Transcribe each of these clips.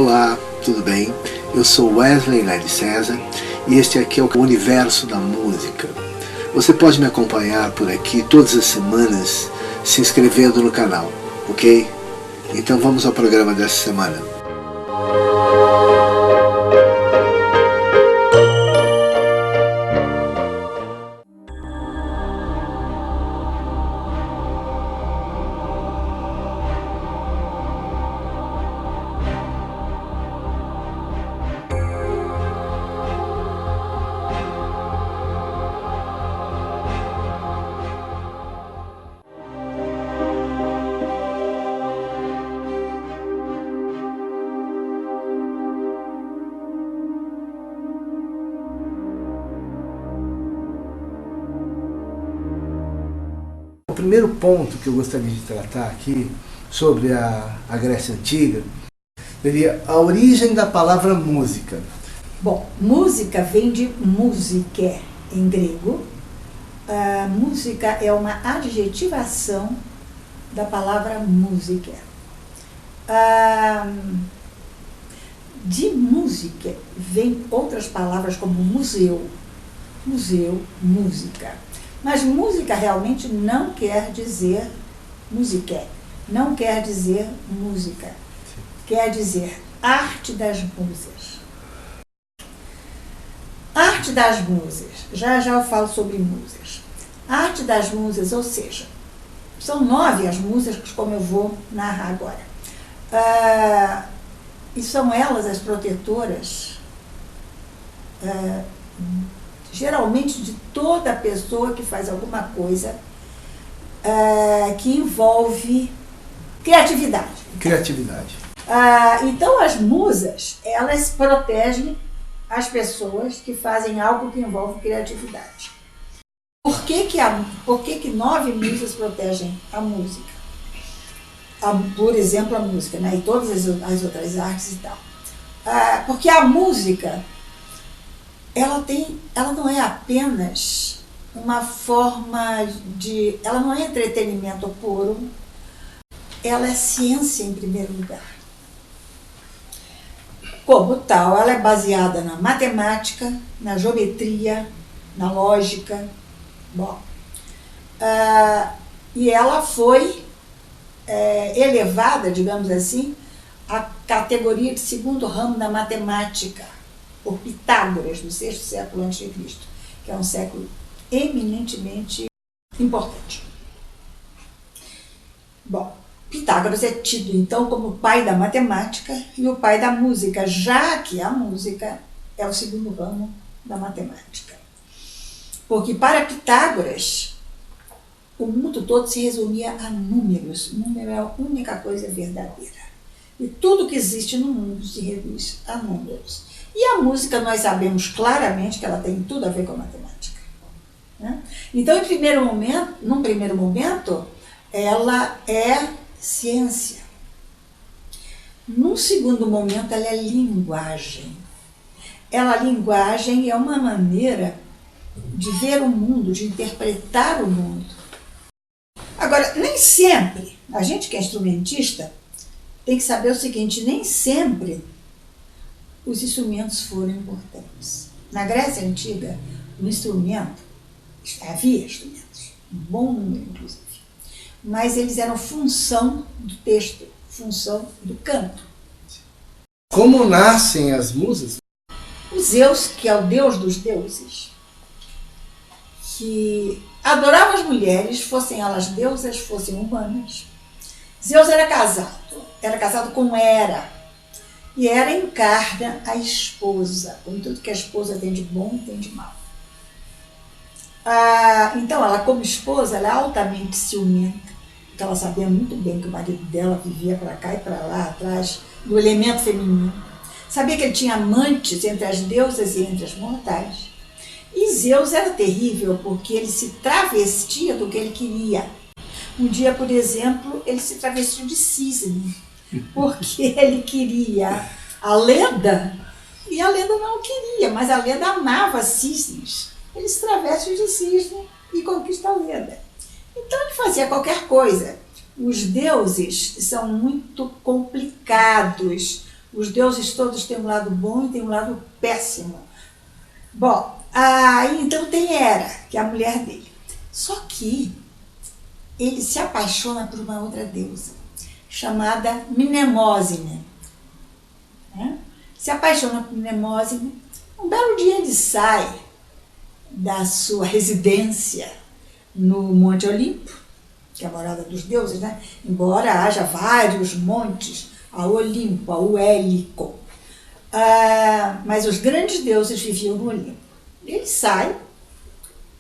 Olá, tudo bem? Eu sou Wesley Lely César e este aqui é o Universo da Música. Você pode me acompanhar por aqui todas as semanas se inscrevendo no canal, ok? Então vamos ao programa dessa semana. O primeiro ponto que eu gostaria de tratar aqui sobre a Grécia Antiga seria a origem da palavra música. Bom, música vem de música em grego. Música é uma adjetivação da palavra música. De música vem outras palavras como museu, música. Mas música realmente não quer dizer música, não quer dizer música. Sim. Quer dizer arte das músicas. Arte das músicas, já eu falo sobre músicas. Arte das músicas, ou seja, são 9 as músicas como eu vou narrar agora. E são elas as protetoras, geralmente de toda pessoa que faz alguma coisa que envolve criatividade. Então as musas, elas protegem as pessoas que fazem algo que envolve criatividade. Por que 9 musas protegem a música? Por exemplo, a música, né? E todas as outras artes e tal. Porque a música, ela não é apenas uma forma de... Ela não é entretenimento puro, ela é ciência em primeiro lugar. Como tal, ela é baseada na matemática, na geometria, na lógica. Bom, e ela foi elevada, digamos assim, à categoria de segundo ramo da matemática, por Pitágoras, no 6º século a.C., que é um século eminentemente importante. Bom, Pitágoras é tido, então, como o pai da matemática e o pai da música, já que a música é o segundo ramo da matemática. Porque para Pitágoras, o mundo todo se resumia a números. O número é a única coisa verdadeira. E tudo que existe no mundo se reduz a números. E a música, nós sabemos claramente que ela tem tudo a ver com a matemática, né? Então, num primeiro momento, ela é ciência. Num segundo momento, ela é linguagem. A linguagem é uma maneira de ver o mundo, de interpretar o mundo. Agora, nem sempre, a gente que é instrumentista tem que saber o seguinte, nem sempre os instrumentos foram importantes. Na Grécia Antiga, havia instrumentos, um bom número, inclusive, mas eles eram função do texto, função do canto. Como nascem as musas? O Zeus, que é o deus dos deuses, que adorava as mulheres, fossem elas deusas, fossem humanas. Zeus era casado com Hera, e Hera encarna a esposa, como tudo que a esposa tem de bom, tem de mal. Então, ela como esposa, ela é altamente ciumenta, porque ela sabia muito bem que o marido dela vivia para cá e para lá, atrás do elemento feminino. Sabia que ele tinha amantes entre as deusas e entre as mortais. E Zeus era terrível, porque ele se travestia do que ele queria. Um dia, por exemplo, ele se travestiu de cisne, porque ele queria a Leda, e a Leda não queria, mas a Leda amava cisnes. Ele se traveste de cisne e conquista a Leda. Então ele fazia qualquer coisa. Os deuses são muito complicados, Os deuses todos têm um lado bom e têm um lado péssimo. Bom, então tem Hera, que é a mulher dele. Só que ele se apaixona por uma outra deusa, chamada Mnemosine. Né? Se apaixona por Mnemosine. Um belo dia ele sai da sua residência no Monte Olimpo, que é a morada dos deuses, né? Embora haja vários montes, a Olimpo, a Uélico. Mas os grandes deuses viviam no Olimpo. Ele sai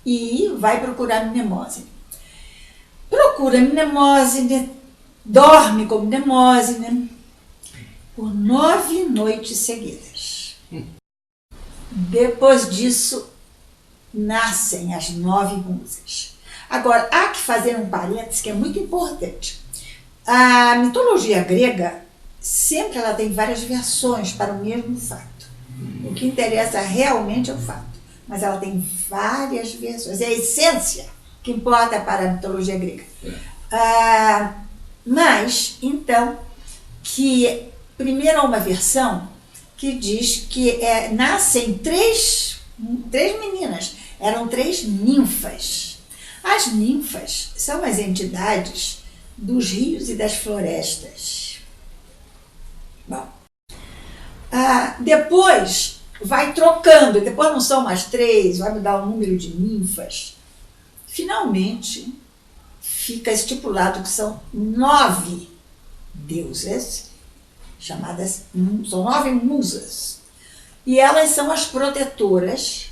e vai procurar Mnemosine. Procura Mnemosine, dorme com Mnemosine por 9 noites seguidas. Depois disso, nascem as 9 musas. Agora, há que fazer um parênteses que é muito importante. A mitologia grega, sempre ela tem várias versões para o mesmo fato. O que interessa realmente é o fato. Mas ela tem várias versões. É a essência que importa para a mitologia grega. Mas, então, que primeiro há uma versão que diz que nascem três meninas. Eram 3 ninfas. As ninfas são as entidades dos rios e das florestas. Bom, depois vai trocando, depois não são mais 3, vai mudar o número de ninfas. Finalmente, fica estipulado que são 9 deusas, chamadas, são 9 musas. E elas são as protetoras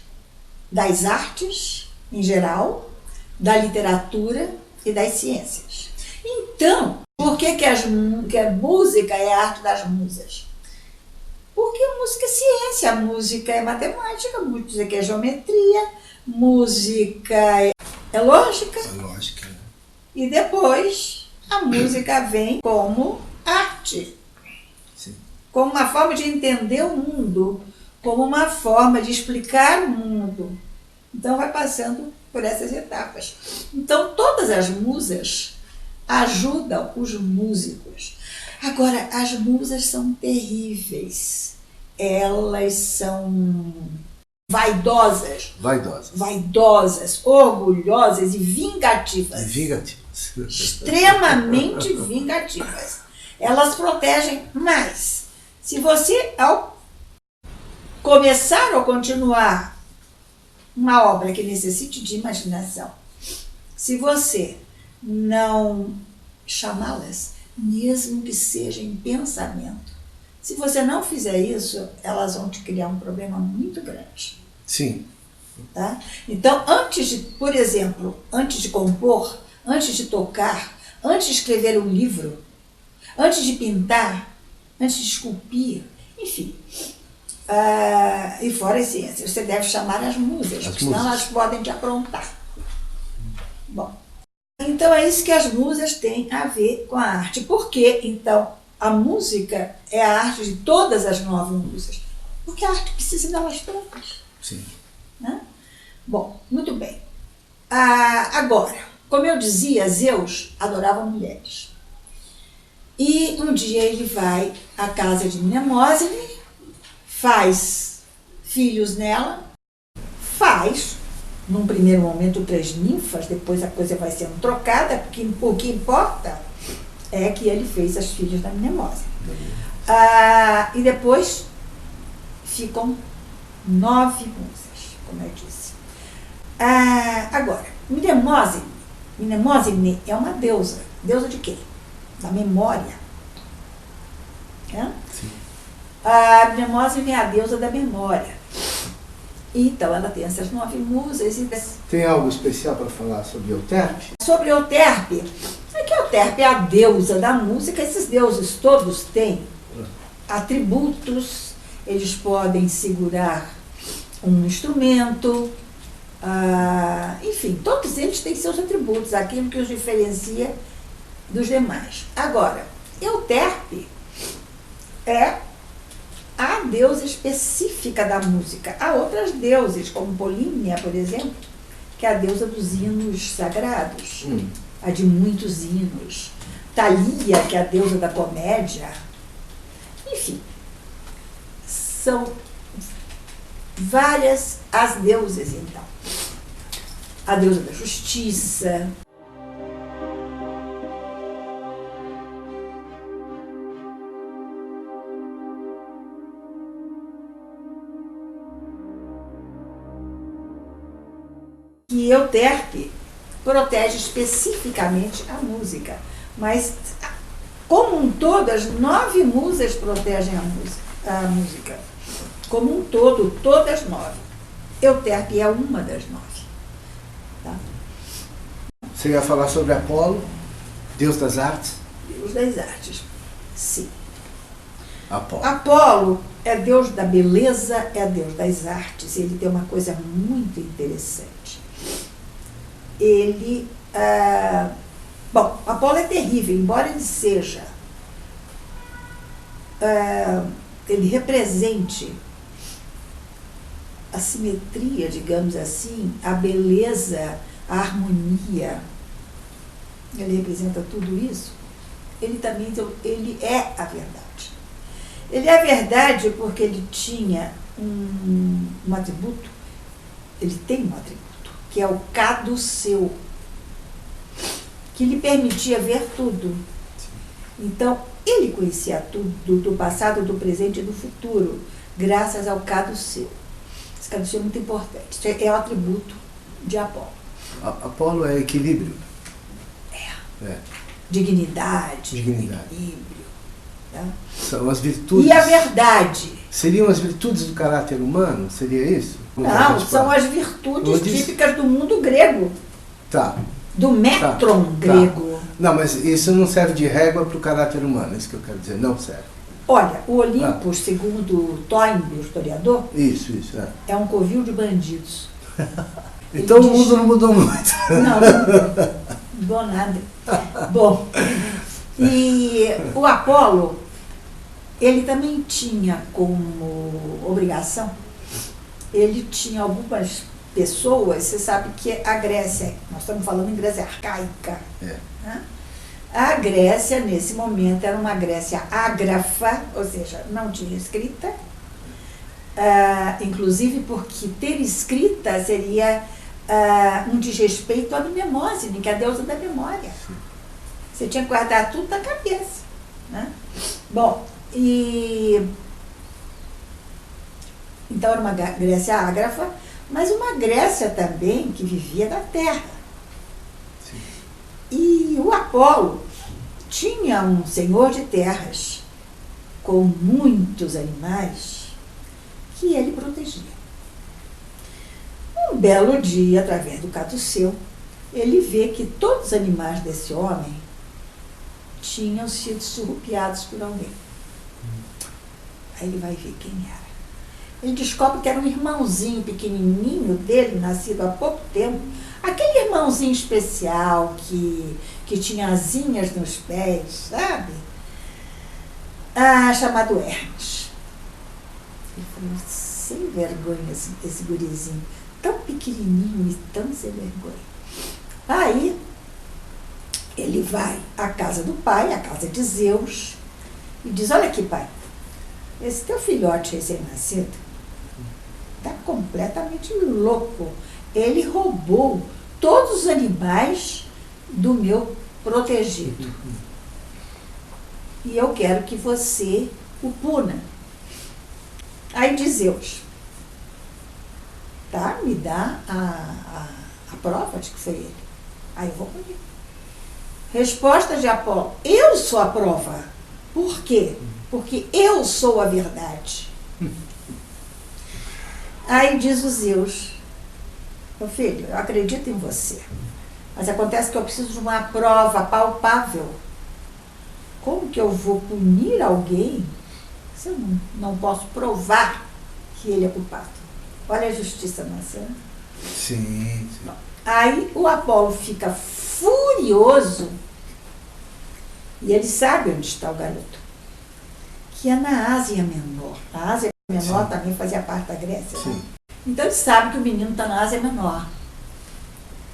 das artes, em geral, da literatura e das ciências. Então, por que a música é a arte das musas? Porque a música é ciência, a música é matemática, a música é geometria, música é lógica. É lógica. E depois a música vem como arte. Sim. Como uma forma de entender o mundo, como uma forma de explicar o mundo. Então vai passando por essas etapas. Então todas as musas ajudam os músicos. Agora, as musas são terríveis. Elas são vaidosas, orgulhosas e vingativas. Extremamente vingativas. Elas protegem mais. Se você, ao começar ou continuar uma obra que necessite de imaginação, se você não chamá-las, mesmo que seja em pensamento, se você não fizer isso, elas vão te criar um problema muito grande. Sim. Tá? Então, por exemplo, antes de compor, antes de tocar, antes de escrever um livro, antes de pintar, antes de esculpir, enfim, e fora as ciências, você deve chamar as musas, porque senão elas podem te aprontar. Bom, então é isso que as musas têm a ver com a arte. Por que, então, a música é a arte de todas as 9 musas? Porque a arte precisa delas todas. Sim. Né? Bom, muito bem. Agora, como eu dizia, Zeus adorava mulheres. E um dia ele vai à casa de Mnemosine, faz filhos nela, num primeiro momento 3 ninfas, depois a coisa vai sendo trocada, porque o que importa é que ele fez as filhas da Mnemosine. E depois ficam 9 musas, como eu disse. Agora, Mnemosine é uma deusa. Deusa de quê? Da memória. Sim. A Mnemosine é a deusa da memória. Então, ela tem essas 9 musas. Tem algo especial para falar sobre Euterpe? Sobre Euterpe, é que Euterpe é a deusa da música. Esses deuses todos têm atributos, eles podem segurar um instrumento, enfim, todos eles têm seus atributos, aquilo que os diferencia dos demais. Agora, Euterpe é a deusa específica da música. Há outras deuses, como Polímnia, por exemplo, que é a deusa dos hinos sagrados, a de muitos hinos. Thalia, que é a deusa da comédia. Enfim, são várias as deusas, então. A deusa da justiça, que Euterpe protege especificamente a música, mas como um todo, as 9 musas protegem a música. Como um todo, todas 9. Euterpe é uma das 9. Tá? Você ia falar sobre Apolo, deus das artes? Deus das artes, sim. Apolo. Apolo é deus da beleza, é deus das artes. Ele tem uma coisa muito interessante. Ele... bom, Apolo é terrível, embora ele seja... ele represente a simetria, digamos assim, a beleza, a harmonia. Ele representa tudo isso. Ele também ele é a verdade. Ele é a verdade porque ele tinha um atributo, ele tem um atributo, que é o caduceu, que lhe permitia ver tudo. Então, ele conhecia tudo, do passado, do presente e do futuro, graças ao caduceu. Esse caduceu é muito importante, é o atributo de Apolo. Apolo é equilíbrio? É. Dignidade. Equilíbrio. Tá? São as virtudes. E a verdade. Seriam as virtudes do caráter humano? Seria isso? Não, são as virtudes típicas do mundo grego. Tá. Do metron grego. Tá. Não, mas isso não serve de régua para o caráter humano, é isso que eu quero dizer, não serve. Olha, o Olympus, segundo Toynbee, o historiador, isso, é um covil de bandidos. Então o mundo não mudou muito. Não mudou nada. Bom, e o Apolo, ele também tinha como obrigação, ele tinha algumas pessoas, você sabe que a Grécia, nós estamos falando em Grécia arcaica, né? A Grécia, nesse momento, era uma Grécia ágrafa, ou seja, não tinha escrita, inclusive porque ter escrita seria um desrespeito à Mnemosine, que é a deusa da memória. Você tinha que guardar tudo na cabeça. Né? Bom, então era uma Grécia ágrafa, mas uma Grécia também que vivia da terra. Sim. E o Apolo tinha um senhor de terras com muitos animais que ele protegia. Um belo dia, através do caduceu, ele vê que todos os animais desse homem tinham sido surrupiados por alguém. Aí ele vai ver quem era. Ele descobre que era um irmãozinho pequenininho dele, nascido há pouco tempo, aquele irmãozinho especial que tinha asinhas nos pés, sabe? Chamado Hermes. Ele falou, sem vergonha esse gurizinho, tão pequenininho e tão sem vergonha. Aí, ele vai à casa do pai, à casa de Zeus, e diz, olha aqui, pai, esse teu filhote recém-nascido está completamente louco. Ele roubou todos os animais do meu protegido. E eu quero que você o puna. Aí diz Zeus, tá, me dá a prova de que foi ele. Aí eu vou punir. Resposta de Apolo, eu sou a prova. Por quê? Porque eu sou a verdade. Aí diz o Zeus, meu filho, eu acredito em você, mas acontece que eu preciso de uma prova palpável. Como que eu vou punir alguém se eu não posso provar que ele é culpado? Olha a justiça maçã. Sim. Aí o Apolo fica furioso e ele sabe onde está o garoto, que é na Ásia Menor. A Ásia Menor Sim. também fazia parte da Grécia. Né? Então ele sabe que o menino está na Ásia Menor.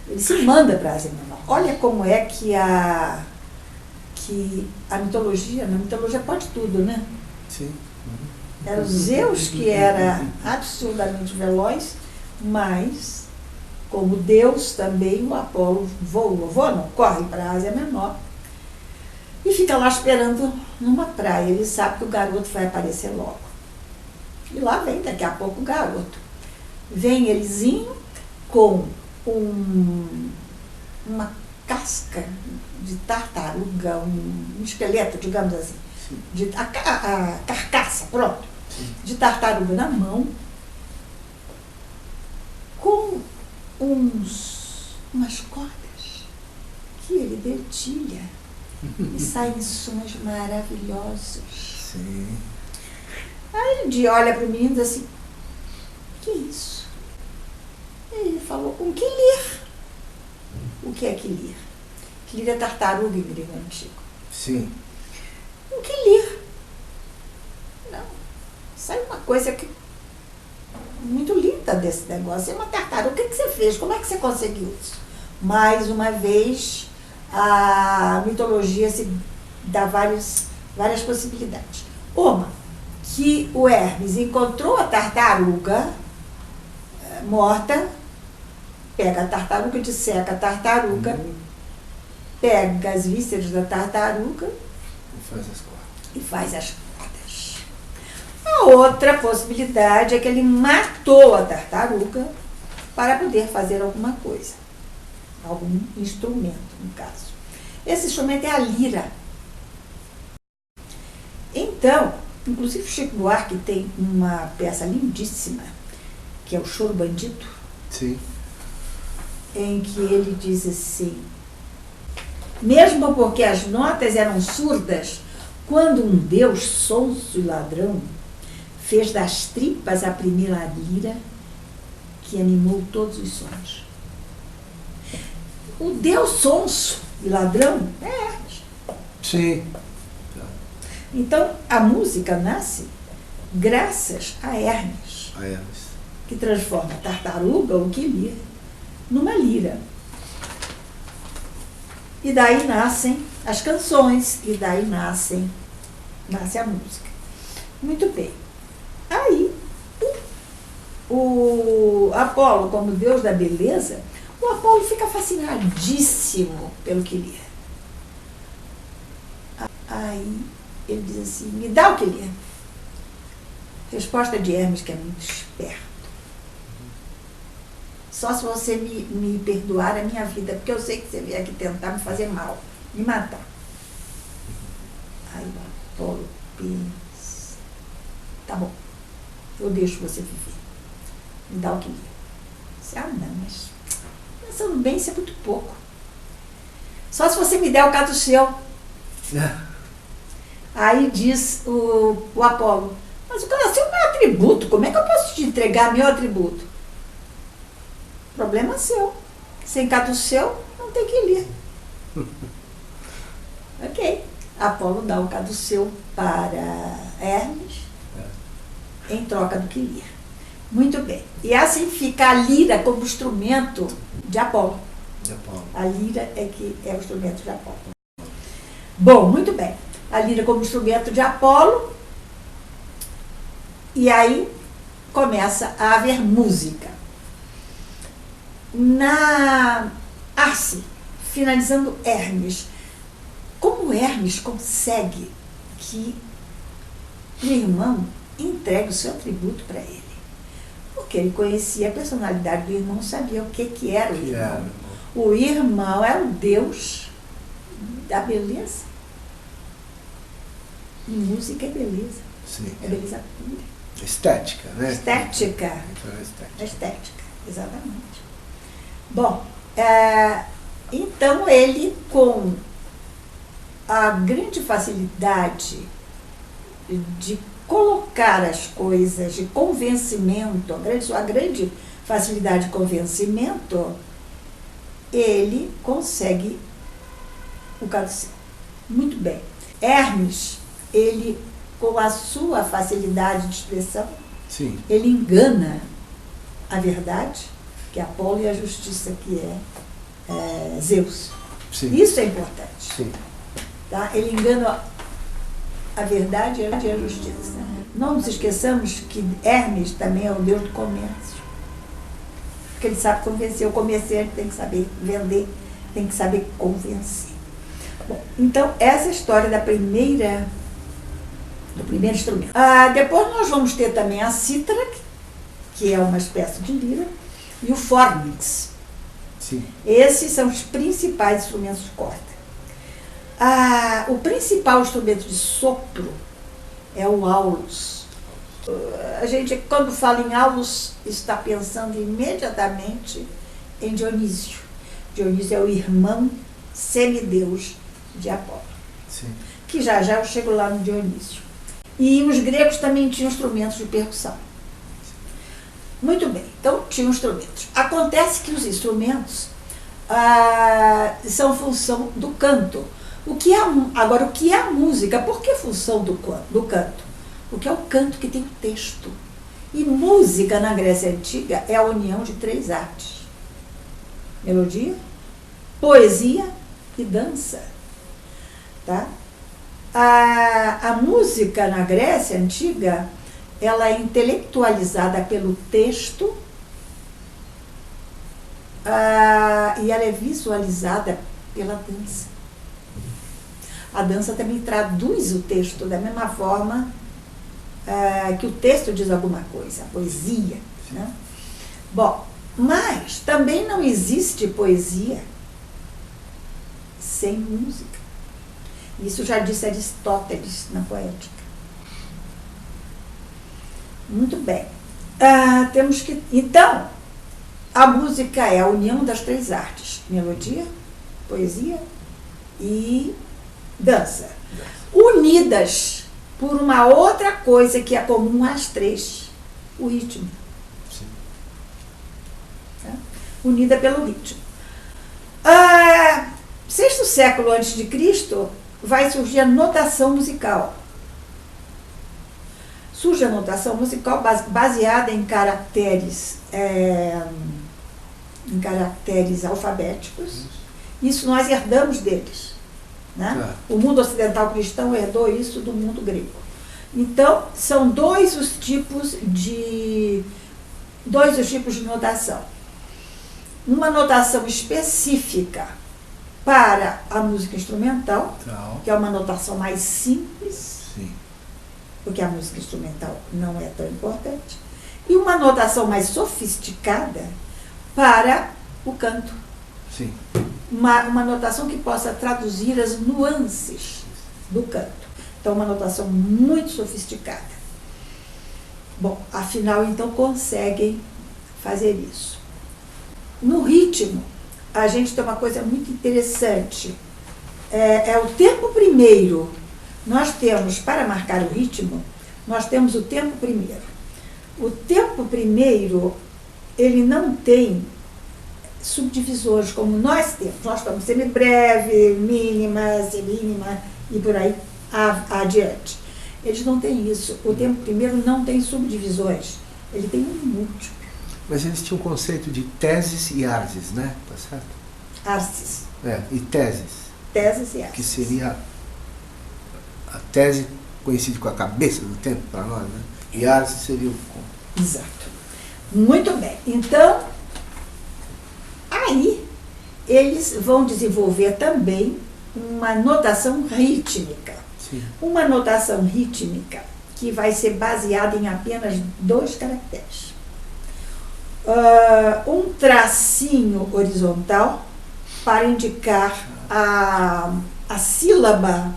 Ele se manda para a Ásia Menor. Olha como é que a mitologia pode tudo, né? Sim. Era o Zeus, que era absurdamente veloz, mas, como Deus também, o Apolo voa não, corre para a Ásia Menor e fica lá esperando numa praia. Ele sabe que o garoto vai aparecer logo. E lá vem, daqui a pouco, o garoto. Vem elezinho com uma casca de tartaruga, um esqueleto, digamos assim, a carcaça, pronto, de tartaruga na mão, com umas cordas que ele dedilha e saem sons maravilhosos. Sim. Aí ele olha para o menino e diz assim, que isso? Ele falou, com que lir? O que é que lir? Que lir é tartaruga em grego antigo. Sim. O que lir? Não. Sai uma coisa que muito linda desse negócio. É uma tartaruga. O que você fez? Como é que você conseguiu isso? Mais uma vez, a mitologia se dá várias possibilidades. Uma, que o Hermes encontrou a tartaruga morta, pega a tartaruga, disseca a tartaruga, pega as vísceras da tartaruga E faz as cordas. A outra possibilidade é que ele matou a tartaruga para poder fazer alguma coisa. Algum instrumento, no caso. Esse instrumento é a lira. Então, inclusive Chico Buarque tem uma peça lindíssima, que é o Choro Bandido. Sim. Em que ele diz assim, mesmo porque as notas eram surdas, quando um Deus sonso e ladrão fez das tripas a primeira lira que animou todos os sons. O Deus sonso e ladrão é Hermes. Sim. Então, a música nasce graças a Hermes, que transforma a tartaruga, o que lia, numa lira. E daí nascem as canções, e daí nasce a música. Muito bem. Aí, o Apolo, como deus da beleza, o Apolo fica fascinadíssimo pelo que lia. Aí, ele diz assim, me dá o que lia. Resposta de Hermes, que é muito esperto. Só se você me perdoar a minha vida, porque eu sei que você veio aqui tentar me fazer mal, me matar. Aí o Apolo pensa, tá bom, eu deixo você viver. Me dá o que lia. Disse, não, mas pensando bem, isso é muito pouco. Só se você me der o caduceu. Aí diz o Apolo, mas o caduceu é meu atributo, como é que eu posso te entregar meu atributo? Problema seu. Sem caduceu, não tem que ler. Ok. Apolo dá o caduceu para Hermes em troca do que lia. Muito bem. E assim fica a lira como instrumento de Apolo. A lira é o instrumento de Apolo. Bom, muito bem. A lira como instrumento de Apolo. E aí começa a haver música. Finalizando Hermes. Como Hermes consegue que o irmão entregue o seu atributo para ele? Porque ele conhecia a personalidade do irmão, sabia o que era o irmão. O irmão é o deus da beleza. E música é beleza. Sim. É beleza pura. Estética, né? Estética, exatamente. Bom, então ele, com a grande facilidade de colocar as coisas, de convencimento, a grande facilidade de convencimento, ele consegue o caduceu. Muito bem. Hermes, ele, com a sua facilidade de expressão, sim, ele engana a verdade, que é Apolo, e a justiça, que é Zeus. sim. Isso é importante. Sim. Tá? Ele engana a verdade e a justiça. Não nos esqueçamos que Hermes também é o deus do comércio. Porque ele sabe convencer. O comerciante tem que saber vender, tem que saber convencer. Bom, então, essa é a história do primeiro instrumento. Depois nós vamos ter também a cítara, que é uma espécie de lira, e o fornix. Sim. Esses são os principais instrumentos de corda. O principal instrumento de sopro é o aulos. A gente, quando fala em aulos, está pensando imediatamente em Dionísio. Dionísio é o irmão semideus de Apolo. Sim. Que já eu chego lá no Dionísio. E os gregos também tinham instrumentos de percussão. Muito bem, então tinham instrumentos. Acontece que os instrumentos são função do canto. Agora, o que é a música? Por que função do canto? Porque é o canto que tem o texto. E música na Grécia Antiga é a união de 3 artes: melodia, poesia e dança. Tá? A música na Grécia Antiga, ela é intelectualizada pelo texto e ela é visualizada pela dança. A dança também traduz o texto da mesma forma que o texto diz alguma coisa, a poesia. Né? Bom, mas também não existe poesia sem música. Isso já disse Aristóteles na Poética. Muito bem. Então, a música é a união das 3 artes: melodia, poesia e dança. Unidas por uma outra coisa que é comum às 3, o ritmo. Sim. Tá? Unida pelo ritmo. 6º século antes de Cristo, vai surgir a notação musical. Surge a notação musical baseada em caracteres alfabéticos. Isso nós herdamos deles. Né? O mundo ocidental cristão herdou isso do mundo grego. Então, são dois os tipos de notação. Uma notação específica para a música instrumental, que é uma notação mais simples, sim, porque a música instrumental não é tão importante, e uma notação mais sofisticada para o canto. sim. Uma notação que possa traduzir as nuances do canto. Então, uma notação muito sofisticada. Bom, afinal, então, conseguem fazer isso. No ritmo, a gente tem uma coisa muito interessante. É o tempo primeiro. Nós temos, para marcar o ritmo, nós temos o tempo primeiro. O tempo primeiro, ele não tem subdivisores como nós temos. Nós estamos semibreve, mínima, semínima e por aí adiante. Eles não têm isso. O tempo primeiro não tem subdivisões. Ele tem um múltiplo. Mas eles tinham o conceito de teses e arses, né? Tá certo? Arses. E teses. Teses e arses. Que seria a tese coincide com a cabeça do tempo para nós, né? E arses seria o... Exato. Muito bem. Então, aí eles vão desenvolver também uma notação rítmica. Sim. Uma notação rítmica que vai ser baseada em apenas 2 caracteres. Um tracinho horizontal para indicar a sílaba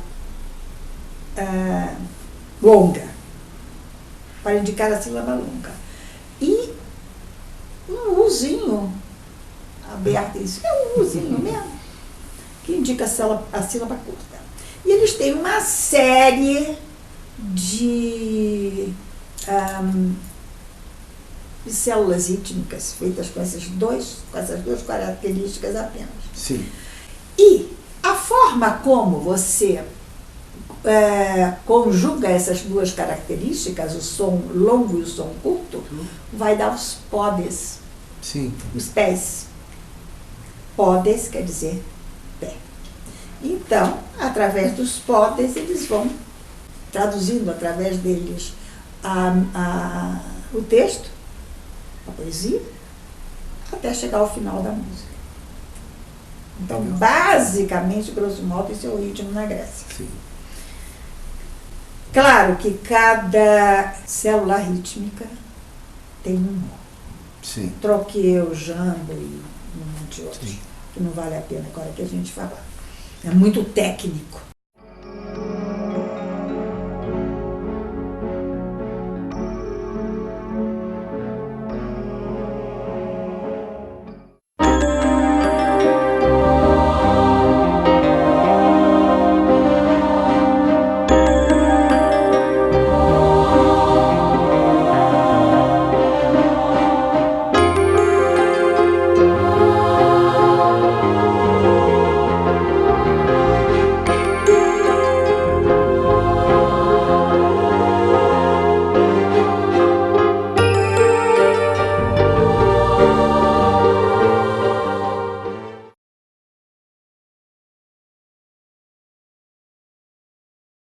longa. Para indicar a sílaba longa. E um Uzinho aberto, isso é um Uzinho mesmo, que indica a sílaba curta. E eles têm uma série de células rítmicas feitas com essas duas características apenas. Sim. E a forma como você conjuga essas 2 características, o som longo e o som curto, vai dar os podes. Sim. Os pés. Podes quer dizer pé. Então, através dos podes, eles vão traduzindo através deles o texto, a poesia, até chegar ao final da música. Então, basicamente, grosso modo, esse é o ritmo na Grécia. Sim. Claro que cada célula rítmica tem um nome. Sim. Troqueu, jambo e um monte de outros. Sim. Que não vale a pena agora que a gente falar. É muito técnico.